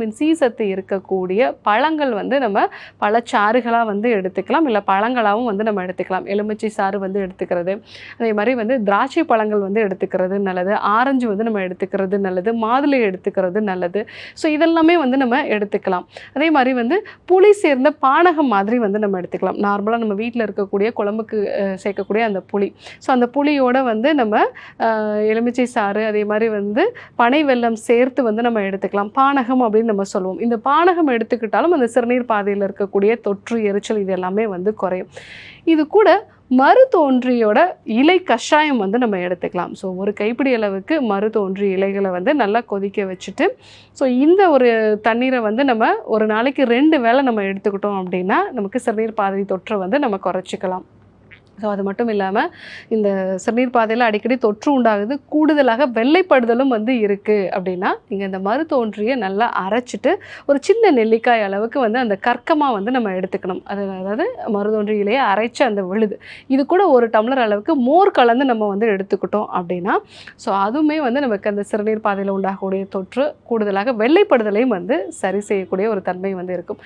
Vitamin C சத்து இருக்கக்கூடிய பழங்கள் வந்து நம்ம பழச்சாறுகளாக வந்து எடுத்துக்கலாம், இல்லை பழங்களாகவும் வந்து நம்ம எடுத்துக்கலாம். எலுமிச்சை சாறு வந்து எடுத்துக்கிறது, அதே மாதிரி வந்து திராட்சை பழங்கள் வந்து எடுத்துக்கிறது நல்லது, ஆரஞ்சு வந்து நம்ம எடுத்துக்கிறது நல்லது, மாதுளை எடுத்துக்கிறது நல்லது. ஸோ இதெல்லாமே வந்து நம்ம எடுத்துக்கலாம். அதே மாதிரி வந்து புளி சேர்ந்த பானகம் மாதிரி வந்து நம்ம எடுத்துக்கலாம். நார்மலாக நம்ம வீட்டில் இருக்கக்கூடிய குழம்புக்கு சேர்க்கக்கூடிய அந்த புளி. ஸோ அந்த புளியோட வந்து நம்ம எலுமிச்சை சாறு அதே மாதிரி வந்து பனை வெல்லம் சேர்த்து வந்து நம்ம எடுத்துக்கலாம். பானகம் அப்படின்னு நம்ம சொல்லுவோம். இந்த பானகம் எடுத்துக்கிட்டாலும் அந்த சிறுநீர் பாதையில் இருக்கக்கூடிய தொற்று, எரிச்சல் இது எல்லாமே வந்து குறையும். இது கூட மருதோன்றியோட இலை கஷாயம் வந்து நம்ம எடுத்துக்கலாம். ஸோ ஒரு கைப்பிடி அளவுக்கு மருதோன்றி இலைகளை வந்து நல்லா கொதிக்க வச்சுட்டு, ஸோ இந்த ஒரு தண்ணீரை வந்து நம்ம ஒரு நாளைக்கு 2 வேளை நம்ம எடுத்துக்கிட்டோம் அப்படின்னா நமக்கு சிறுநீர் பாதை தொற்றை வந்து நம்ம குறைச்சிக்கலாம். ஸோ அது மட்டும் இல்லாமல் இந்த சிறுநீர் பாதையில் அடிக்கடி தொற்று உண்டாகுது, கூடுதலாக வெள்ளைப்படுதலும் வந்து இருக்குது அப்படின்னா நீங்கள் இந்த மருதோன்றியை நல்லா அரைச்சிட்டு ஒரு சின்ன நெல்லிக்காய் அளவுக்கு வந்து அந்த கற்கமாக வந்து நம்ம எடுத்துக்கணும். அதாவது மருதோன்றி இலையை அரைச்சி அந்த விழுது இது கூட 1 டம்ளர் அளவுக்கு மோர் கலந்து நம்ம வந்து எடுத்துக்கிட்டோம் அப்படின்னா ஸோ அதுவுமே வந்து நமக்கு அந்த சிறுநீர் பாதையில் உண்டாகக்கூடிய தொற்று, கூடுதலாக வெள்ளைப்படுதலையும் வந்து சரி செய்யக்கூடிய ஒரு தன்மை வந்து இருக்கும்.